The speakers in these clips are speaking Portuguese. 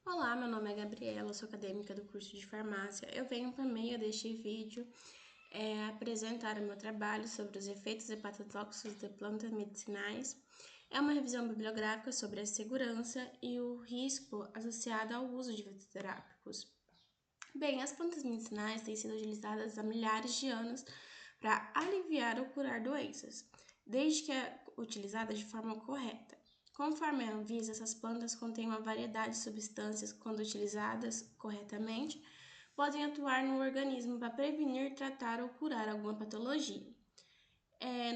Olá, meu nome é Gabriela, sou acadêmica do curso de farmácia. Eu venho por meio deste vídeo apresentar o meu trabalho sobre os efeitos hepatotóxicos de plantas medicinais. É uma revisão bibliográfica sobre a segurança e o risco associado ao uso de fitoterápicos. Bem, as plantas medicinais têm sido utilizadas há milhares de anos para aliviar ou curar doenças, desde que é utilizada de forma correta. Conforme a Anvisa, essas plantas contêm uma variedade de substâncias que, quando utilizadas corretamente, podem atuar no organismo para prevenir, tratar ou curar alguma patologia.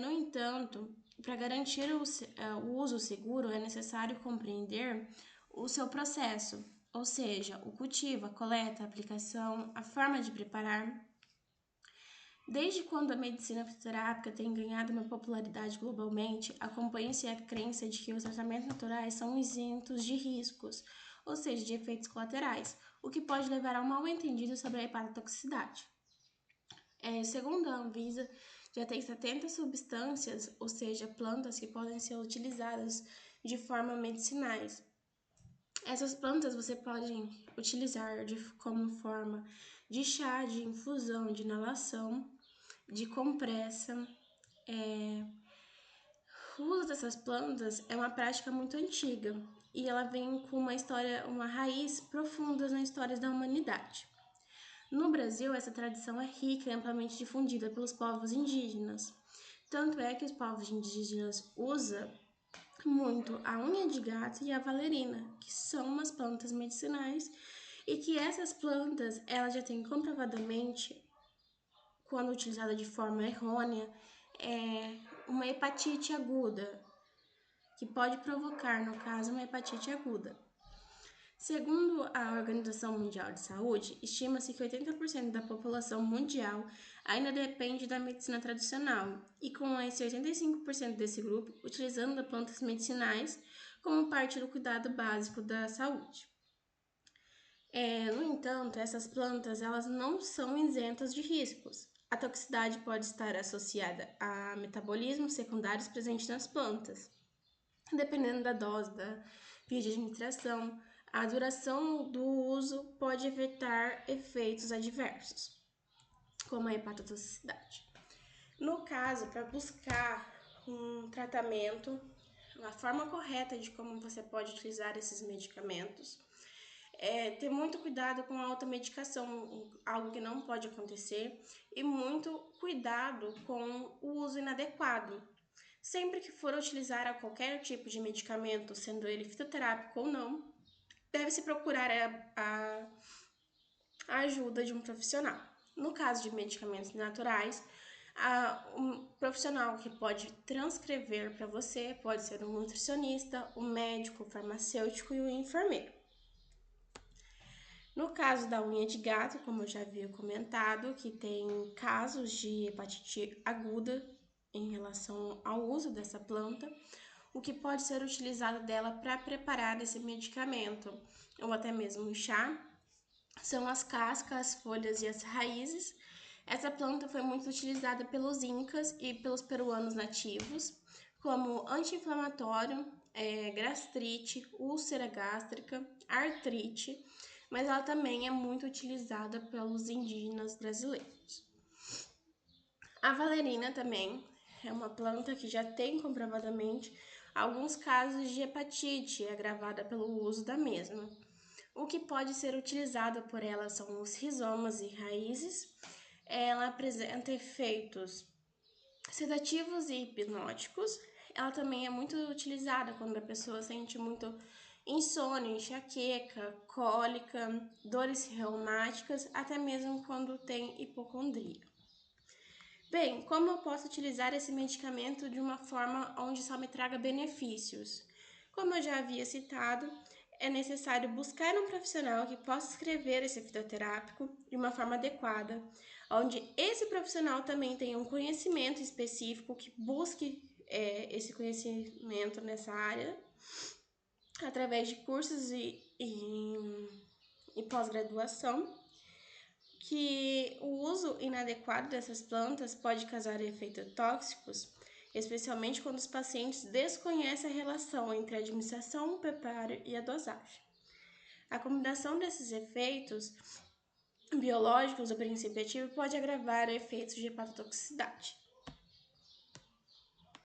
No entanto, para garantir o uso seguro, é necessário compreender o seu processo, ou seja, o cultivo, a coleta, a aplicação, a forma de preparar. Desde quando a medicina fitoterápica tem ganhado uma popularidade globalmente, acompanha-se a crença de que os tratamentos naturais são isentos de riscos, ou seja, de efeitos colaterais, o que pode levar a um mal-entendido sobre a hepatotoxicidade. Segundo a Anvisa, já tem 70 substâncias, ou seja, plantas que podem ser utilizadas de forma medicinais. Essas plantas você pode utilizar como forma de chá, de infusão, de inalação, de compressa. O uso dessas plantas é uma prática muito antiga e ela vem com uma história, uma raiz profunda nas histórias da humanidade. No Brasil, essa tradição é rica e amplamente difundida pelos povos indígenas. Tanto é que os povos indígenas usam muito a unha de gato e a valerina, que são umas plantas medicinais, e que essas plantas, elas já têm comprovadamente, quando utilizada de forma errônea, uma hepatite aguda, que pode provocar, no caso, uma hepatite aguda. Segundo a Organização Mundial de Saúde, estima-se que 80% da população mundial ainda depende da medicina tradicional, e com esse 85% desse grupo utilizando plantas medicinais como parte do cuidado básico da saúde. No entanto, essas plantas elas não são isentas de riscos. A toxicidade pode estar associada a metabolismos secundários presentes nas plantas, dependendo da dose, da via de administração. A duração do uso pode afetar efeitos adversos, como a hepatotoxicidade. No caso, para buscar um tratamento, a forma correta de como você pode utilizar esses medicamentos, ter muito cuidado com a automedicação, algo que não pode acontecer, e muito cuidado com o uso inadequado. Sempre que for utilizar qualquer tipo de medicamento, sendo ele fitoterápico ou não, deve-se procurar a ajuda de um profissional. No caso de medicamentos naturais, um profissional que pode transcrever para você pode ser um nutricionista, um médico, o farmacêutico e o enfermeiro. No caso da unha de gato, como eu já havia comentado, que tem casos de hepatite aguda em relação ao uso dessa planta, o que pode ser utilizado dela para preparar esse medicamento, ou até mesmo um chá, são as cascas, as folhas e as raízes. Essa planta foi muito utilizada pelos incas e pelos peruanos nativos como anti-inflamatório, gastrite, úlcera gástrica, artrite, mas ela também é muito utilizada pelos indígenas brasileiros. A valerina também é uma planta que já tem comprovadamente alguns casos de hepatite agravada pelo uso da mesma. O que pode ser utilizado por ela são os rizomas e raízes. Ela apresenta efeitos sedativos e hipnóticos. Ela também é muito utilizada quando a pessoa sente muito insônia, enxaqueca, cólica, dores reumáticas, até mesmo quando tem hipocondria. Bem, como eu posso utilizar esse medicamento de uma forma onde só me traga benefícios? Como eu já havia citado, é necessário buscar um profissional que possa escrever esse fitoterápico de uma forma adequada, onde esse profissional também tenha um conhecimento específico, que busque esse conhecimento nessa área, através de cursos e pós-graduação, que o uso inadequado dessas plantas pode causar efeitos tóxicos, especialmente quando os pacientes desconhecem a relação entre a administração, o preparo e a dosagem. A combinação desses efeitos biológicos do princípio ativo pode agravar efeitos de hepatotoxicidade.